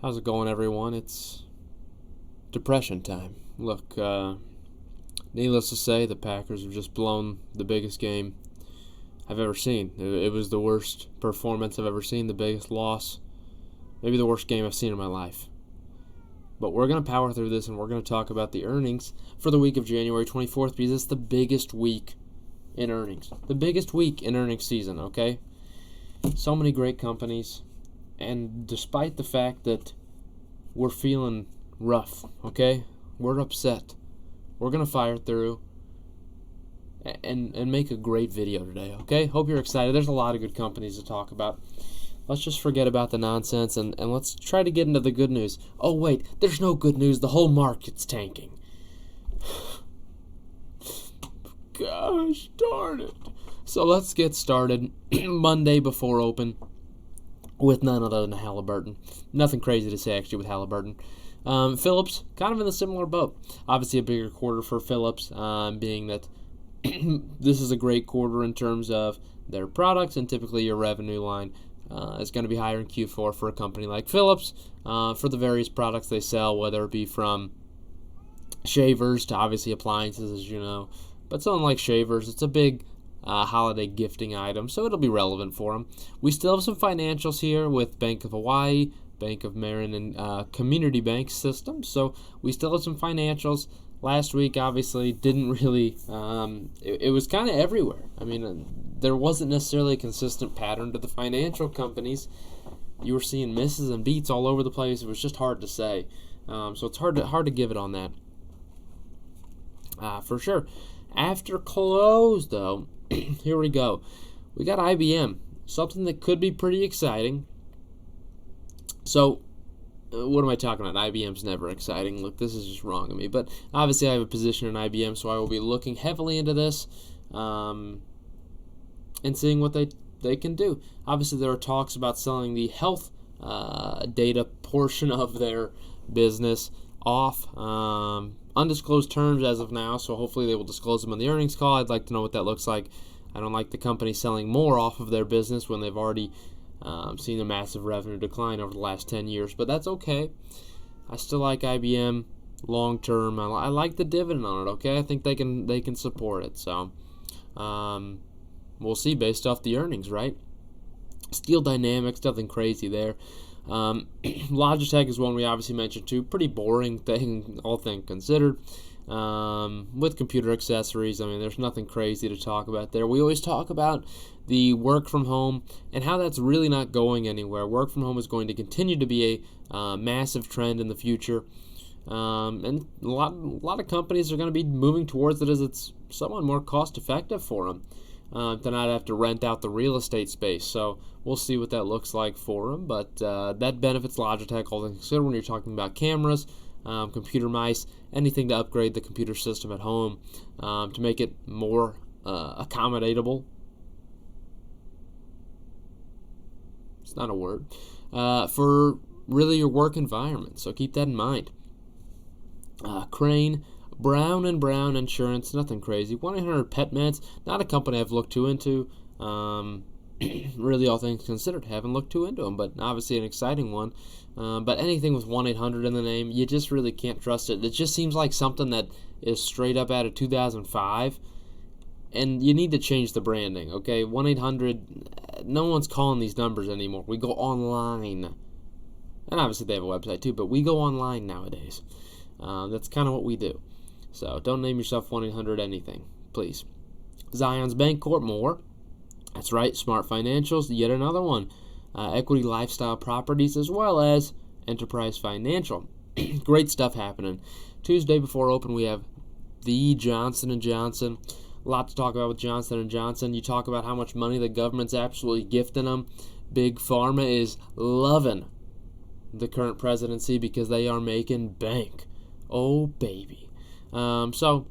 How's it going, everyone? It's depression time. Look, needless to say, the Packers have just blown the biggest game I've ever seen. It was the worst performance I've ever seen, the biggest loss, maybe the worst game I've seen in my life. But we're going to power through this, and we're going to talk about the earnings for the week of January 24th, because it's the biggest week in earnings. The biggest week in earnings season, okay? So many great companies. And despite the fact that we're feeling rough, okay? We're upset. We're going to fire through and make a great video today, okay? Hope you're excited. There's a lot of good companies to talk about. Let's just forget about the nonsense and let's try to get into the good news. Oh, wait, there's no good news. The whole market's tanking. Gosh darn it. So let's get started Monday before open with none other than Halliburton. Nothing crazy to say, actually, with Halliburton. Phillips, kind of in a similar boat. Obviously a bigger quarter for Phillips, being that this is a great quarter in terms of their products, and typically your revenue line is going to be higher in Q4 for a company like Phillips for the various products they sell, whether it be from shavers to obviously appliances, as you know. But something like shavers, it's a big holiday gifting item, so it'll be relevant for them. We still have some financials here with Bank of Hawaii, Bank of Marin, and Community Bank System, so we still have some financials. Last week, obviously, didn't really, it was kind of everywhere. I mean, there wasn't necessarily a consistent pattern to the financial companies. You were seeing misses and beats all over the place. It was just hard to say. So it's hard to give it on that. For sure. After close, though, here we go. We got IBM, something that could be pretty exciting. So, what am I talking about? IBM's never exciting. Look, this is just wrong of me. But obviously, I have a position in IBM, so I will be looking heavily into this and seeing what they can do. Obviously, there are talks about selling the health data portion of their business off. Undisclosed terms as of now, so hopefully they will disclose them on the earnings call. I'd like to know what that looks like. I don't like the company selling more off of their business when they've already seen a massive revenue decline over the last 10 years, but that's okay. I still like IBM long term. I like the dividend on it, okay? I think they can support it, so we'll see based off the earnings, right? Steel Dynamics, nothing crazy there. Logitech is one we obviously mentioned too. Pretty boring thing, all things considered. With computer accessories, I mean, there's nothing crazy to talk about there. We always talk about the work from home and how that's really not going anywhere. Work from home is going to continue to be a massive trend in the future. And a lot of companies are going to be moving towards it as it's somewhat more cost effective for them. To not have to rent out the real estate space. So we'll see what that looks like for them. But that benefits Logitech, all things considered, when you're talking about cameras, computer mice, anything to upgrade the computer system at home to make it more accommodatable. It's not a word. For really your work environment. So keep that in mind. Crane, Brown & Brown Insurance, nothing crazy. 1-800-PET-MEDS, not a company I've looked too into. Really, all things considered, haven't looked too into them, but obviously an exciting one. But anything with 1-800 in the name, you just really can't trust it. It just seems like something that is straight up out of 2005, and you need to change the branding, okay? 1-800, no one's calling these numbers anymore. We go online. And obviously they have a website too, but we go online nowadays. That's kind of what we do. So don't name yourself 1-800 anything, please. Zions Bancorp, more. That's right, Smart Financials, yet another one. Equity Lifestyle Properties, as well as Enterprise Financial. Great stuff happening. Tuesday before open, we have the Johnson & Johnson. A lot to talk about with Johnson & Johnson. You talk about how much money the government's absolutely gifting them. Big Pharma is loving the current presidency because they are making bank. Oh, baby. So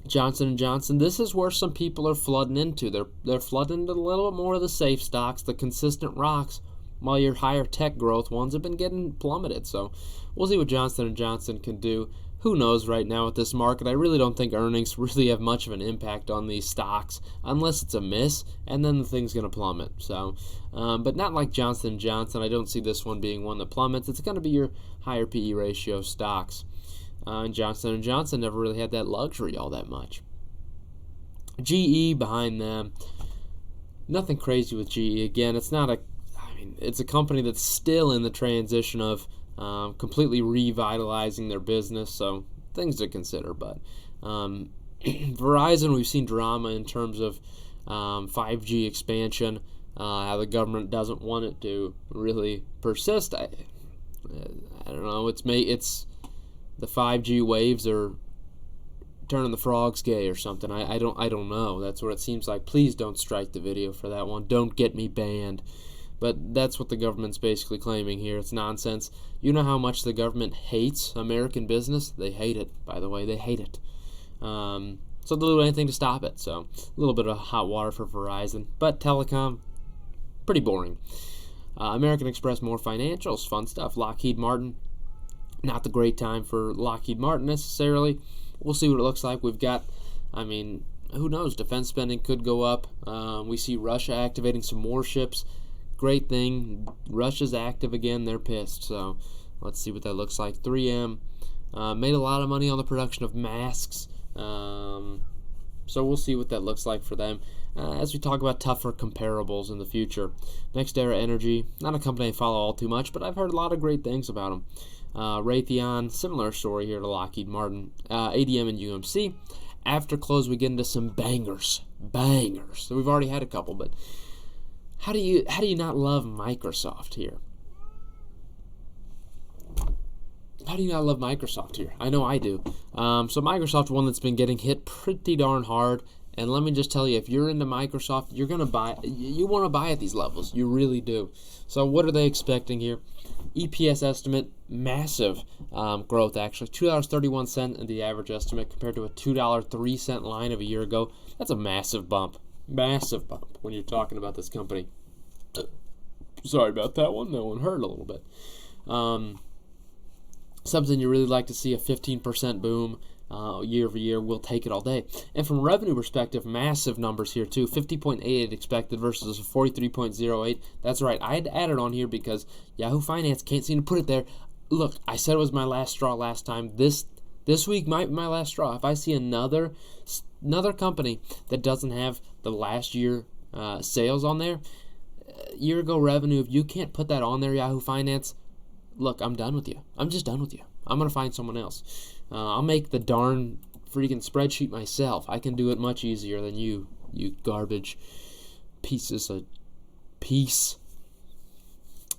Johnson & Johnson, this is where some people are flooding into. They're flooding into a little bit more of the safe stocks, the consistent rocks, while your higher tech growth ones have been getting plummeted. So we'll see what Johnson & Johnson can do. who knows right now with this market? I really don't think earnings really have much of an impact on these stocks unless it's a miss, and then the thing's going to plummet. So, but not like Johnson & Johnson. I don't see this one being one that plummets. It's going to be your higher PE ratio stocks. And Johnson & Johnson never really had that luxury all that much. GE behind them. Nothing crazy with GE. Again, it's a company that's still in the transition of completely revitalizing their business, so things to consider. But Verizon, we've seen drama in terms of 5G expansion, how the government doesn't want it to really persist. I don't know. It's the 5G waves are turning the frogs gay or something. I don't know. That's what it seems like. Please don't strike the video for that one. Don't get me banned. But that's what the government's basically claiming here. It's nonsense. You know how much the government hates American business? They hate it, by the way. They hate it. So they'll do anything to stop it. So a little bit of hot water for Verizon. But telecom, pretty boring. American Express, more financials, fun stuff. Lockheed Martin, not the great time for Lockheed Martin necessarily. We'll see what it looks like. We've got, who knows? Defense spending could go up. We see Russia activating some warships. Great thing. Russia's active again. They're pissed. So let's see what that looks like. 3M made a lot of money on the production of masks. So we'll see what that looks like for them as we talk about tougher comparables in the future. NextEra Energy, not a company I follow all too much, but I've heard a lot of great things about them. Raytheon, similar story here to Lockheed Martin. ADM and UMC. After close, we get into some bangers. So we've already had a couple, but how do you not love Microsoft here? How do you not love Microsoft here? I know I do. So Microsoft, one that's been getting hit pretty darn hard. And let me just tell you, if you're into Microsoft, you're gonna buy. You want to buy at these levels. You really do. So what are they expecting here? EPS estimate, massive growth actually. $2.31 in the average estimate compared to a $2.03 line of a year ago. That's a massive bump. Massive bump when you're talking about this company. Sorry about that one. That one hurt a little bit. Something you really like to see, a 15% boom year over year. We'll take it all day. And from a revenue perspective, massive numbers here too. 50.88 expected versus 43.08. That's right. I had to add it on here because Yahoo Finance can't seem to put it there. Look, I said it was my last straw last time. This week might be my last straw. If I see another company that doesn't have the last year sales on there, year ago revenue, if you can't put that on there, Yahoo Finance, look, I'm done with you. I'm just done with you. I'm going to find someone else. I'll make the darn freaking spreadsheet myself. I can do it much easier than you garbage pieces of peace.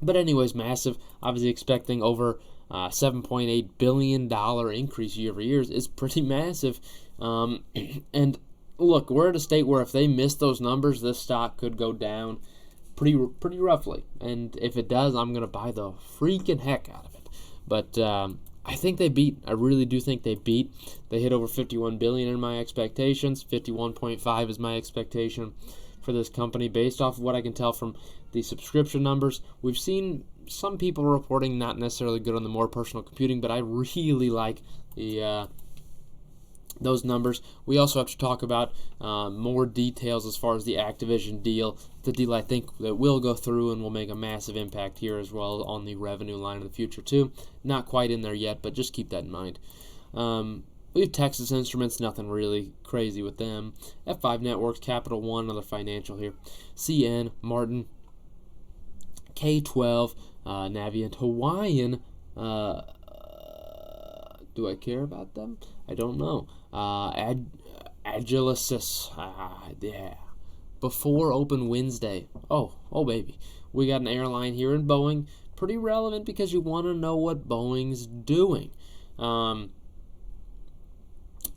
But anyways, massive. Obviously expecting over $7.8 billion increase year over year is pretty massive. And look, we're at a state where if they miss those numbers, this stock could go down pretty roughly. And if it does, I'm going to buy the freaking heck out of it. But I think they beat. I really do think they beat. They hit over $51 billion in my expectations. 51.5 is my expectation for this company based off of what I can tell from the subscription numbers. We've seen some people reporting not necessarily good on the more personal computing, but I really like those numbers. We also have to talk about more details as far as the Activision deal. The deal I think that will go through and will make a massive impact here as well on the revenue line in the future too. Not quite in there yet, but just keep that in mind. We have Texas Instruments, nothing really crazy with them. F5 Networks, Capital One, another financial here. CN, Martin, K12, Navient, Hawaiian. Do I care about them? I don't know. Agilicis, yeah. Before open Wednesday. Oh baby. We got an airline here in Boeing. Pretty relevant because you want to know what Boeing's doing.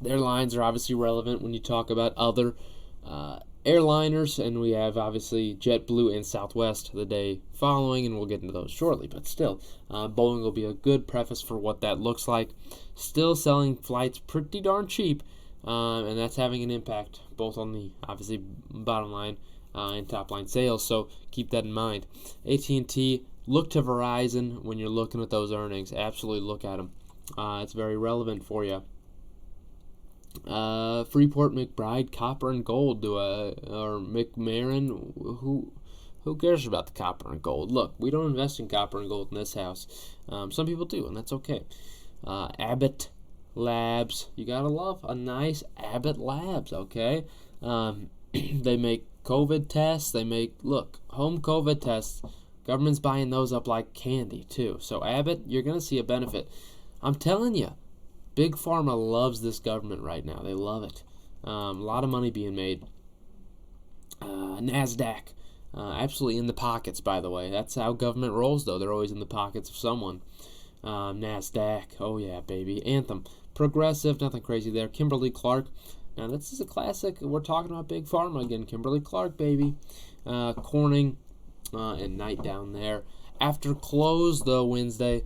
Their lines are obviously relevant when you talk about other airliners, and we have obviously JetBlue and Southwest the day following, and we'll get into those shortly. But still, Boeing will be a good preface for what that looks like. Still selling flights pretty darn cheap, and that's having an impact both on the obviously bottom line and top line sales. So keep that in mind. AT&T, look to Verizon when you're looking at those earnings. Absolutely look at them. It's very relevant for you. Freeport McBride, copper and gold, or McMarin, who cares about the copper and gold? Look, we don't invest in copper and gold in this house. Some people do, and that's okay. Abbott Labs, you gotta love a nice Abbott Labs, okay? They make COVID tests. They make, home COVID tests. Government's buying those up like candy, too. So Abbott, you're going to see a benefit. I'm telling you, Big Pharma loves this government right now. They love it. A lot of money being made. NASDAQ, absolutely in the pockets, by the way. That's how government rolls, though. They're always in the pockets of someone. NASDAQ, oh yeah, baby. Anthem, Progressive, nothing crazy there. Kimberly-Clark, now this is a classic. We're talking about Big Pharma again. Kimberly-Clark, baby. Corning, and Knight down there. After close, though, Wednesday,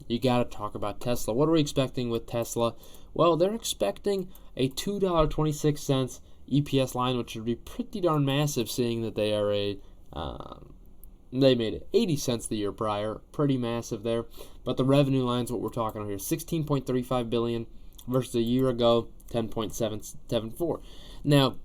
you got to talk about Tesla. What are we expecting with Tesla? Well, they're expecting a $2.26 EPS line, which would be pretty darn massive, seeing that they are they made it 80 cents the year prior. Pretty massive there. But the revenue line's what we're talking about here. $16.35 billion versus a year ago, $10.774. Now,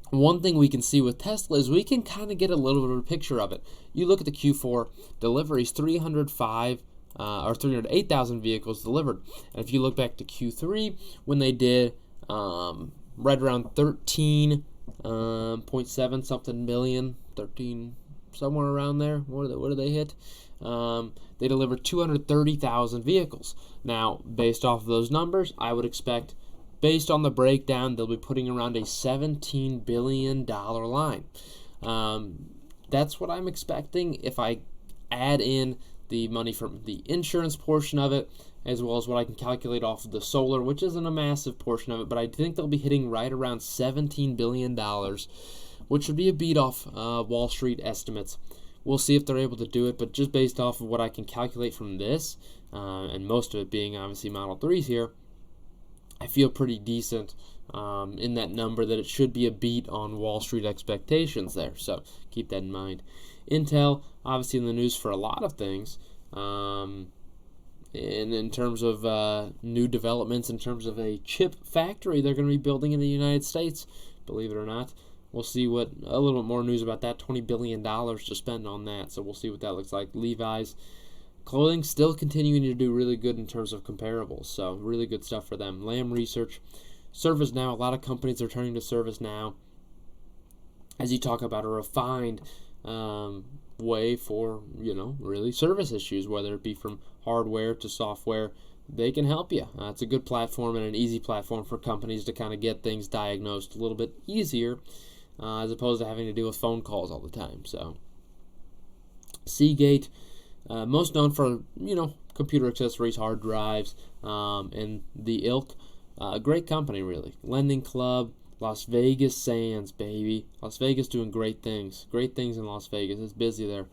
one thing we can see with Tesla is we can kind of get a little bit of a picture of it. You look at the Q4 deliveries, 308,000 vehicles delivered. And if you look back to Q3, when they did right around 13.7 something million, 13 somewhere around there. What do they hit? They delivered 230,000 vehicles. Now, based off of those numbers, I would expect, based on the breakdown, they'll be putting around a $17 billion line. That's what I'm expecting if I add in the money from the insurance portion of it, as well as what I can calculate off of the solar, which isn't a massive portion of it, but I think they'll be hitting right around $17 billion, which would be a beat off Wall Street estimates. We'll see if they're able to do it, but just based off of what I can calculate from this, and most of it being obviously Model 3s here, I feel pretty decent in that number that it should be a beat on Wall Street expectations there. So keep that in mind. Intel, obviously in the news for a lot of things. And in terms of new developments, in terms of a chip factory they're going to be building in the United States, believe it or not. We'll see what, a little bit more news about that, $20 billion to spend on that. So we'll see what that looks like. Levi's clothing still continuing to do really good in terms of comparables. So really good stuff for them. Lam Research, Servicenow, a lot of companies are turning to Servicenow as you talk about a refined way for, really service issues, whether it be from hardware to software. They can help you. It's a good platform and an easy platform for companies to kind of get things diagnosed a little bit easier, as opposed to having to deal with phone calls all the time. So, Seagate, most known for, computer accessories, hard drives, and the ilk. Great company, really. Lending Club, Las Vegas Sands, baby. Las Vegas doing great things. Great things in Las Vegas. It's busy there.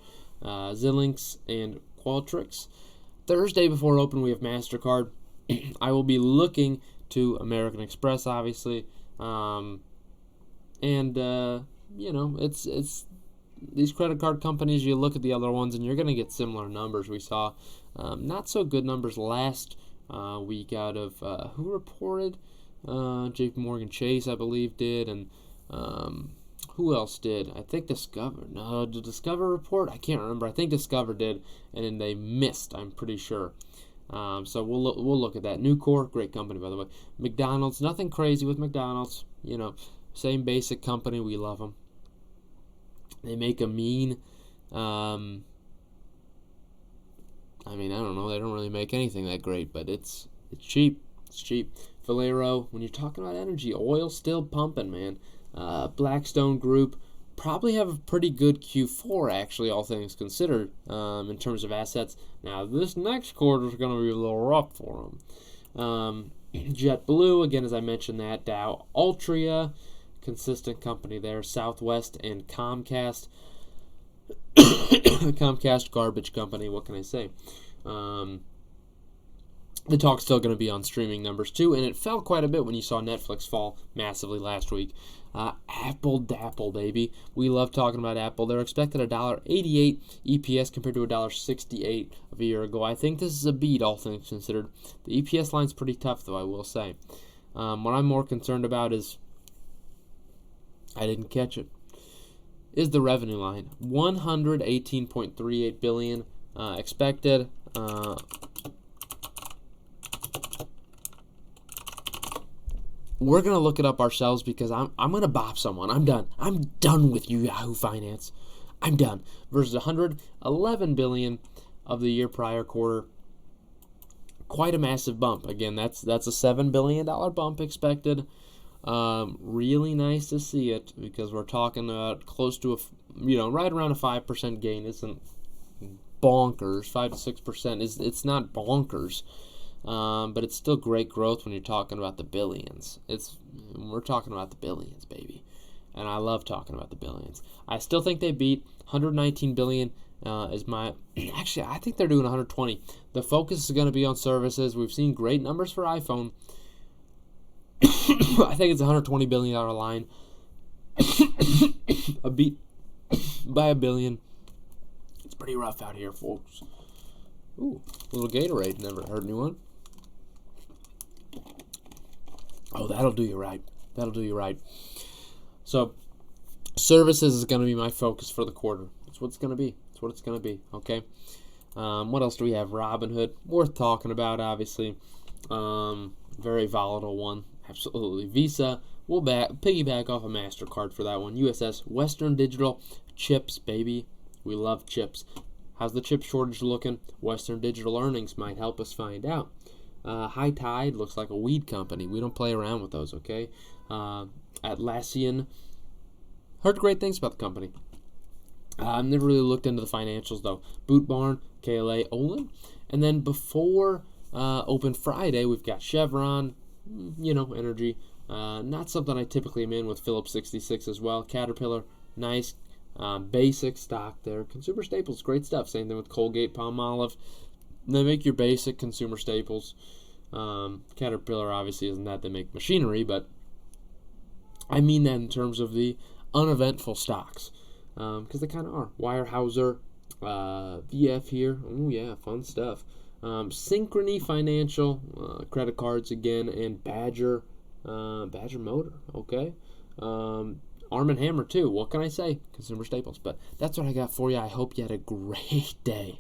Xilinx and Qualtrics. Thursday before open, we have MasterCard. I will be looking to American Express, obviously. It's these credit card companies, you look at the other ones, and you're going to get similar numbers. We saw not so good numbers last week out of, who reported? JP Morgan Chase, I believe, did, and who else did? I think Discover. No, did Discover report? I can't remember. I think Discover did, and then they missed, I'm pretty sure. So we'll look at that. Nucor, great company, by the way. McDonald's, nothing crazy with McDonald's. Same basic company. We love them. They make a mean. I don't know. They don't really make anything that great, but it's cheap. It's cheap. Valero, when you're talking about energy, oil still pumping, man. Blackstone Group probably have a pretty good Q4, actually, all things considered, in terms of assets. Now, this next quarter is going to be a little rough for them. JetBlue, again, as I mentioned that. Dow, Altria, consistent company there. Southwest and Comcast. Comcast, garbage company, what can I say? the talk's still going to be on streaming numbers too, and it fell quite a bit when you saw Netflix fall massively last week. Apple Dapple, baby. We love talking about Apple. They're expected $1.88 EPS compared to $1.68 of a year ago. I think this is a beat, all things considered. The EPS line's pretty tough, though, I will say. What I'm more concerned about is, I didn't catch it, is the revenue line. $118.38 billion expected. We're going to look it up ourselves because I'm going to bop someone. I'm done. I'm done with you, Yahoo Finance. I'm done. Versus $111 billion of the year prior quarter. Quite a massive bump. Again, that's a $7 billion bump expected. Really nice to see it because we're talking about close to right around a 5% gain. Isn't bonkers. 5 to 6% it's not bonkers. But it's still great growth when you're talking about the billions. We're talking about the billions, baby. And I love talking about the billions. I still think they beat $119 billion is my... Actually, I think they're doing $120. The focus is going to be on services. We've seen great numbers for iPhone. I think it's a $120 billion line. A beat by $1 billion. It's pretty rough out here, folks. Ooh, a little Gatorade. Never hurt anyone. Oh, that'll do you right. That'll do you right. So, services is going to be my focus for the quarter. That's what it's going to be. That's what it's going to be. Okay. What else do we have? Robinhood, worth talking about, obviously. Very volatile one. Absolutely. Visa, we'll piggyback off a MasterCard for that one. USS, Western Digital, chips, baby. We love chips. How's the chip shortage looking? Western Digital earnings might help us find out. High Tide looks like a weed company. We don't play around with those, okay? Atlassian, heard great things about the company. I've never really looked into the financials, though. Boot Barn, KLA, Olin. And then before Open Friday, we've got Chevron, energy. Not something I typically am in with Phillips 66 as well. Caterpillar, nice. Basic stock there. Consumer staples, great stuff. Same thing with Colgate, Palmolive. They make your basic consumer staples. Caterpillar obviously isn't that. They make machinery, but I mean that in terms of the uneventful stocks. Because they kind of are. Weyerhaeuser, VF here. Oh, yeah, fun stuff. Synchrony Financial, credit cards again, and Badger Motor, okay? Arm & Hammer, too. What can I say? Consumer staples. But that's what I got for you. I hope you had a great day.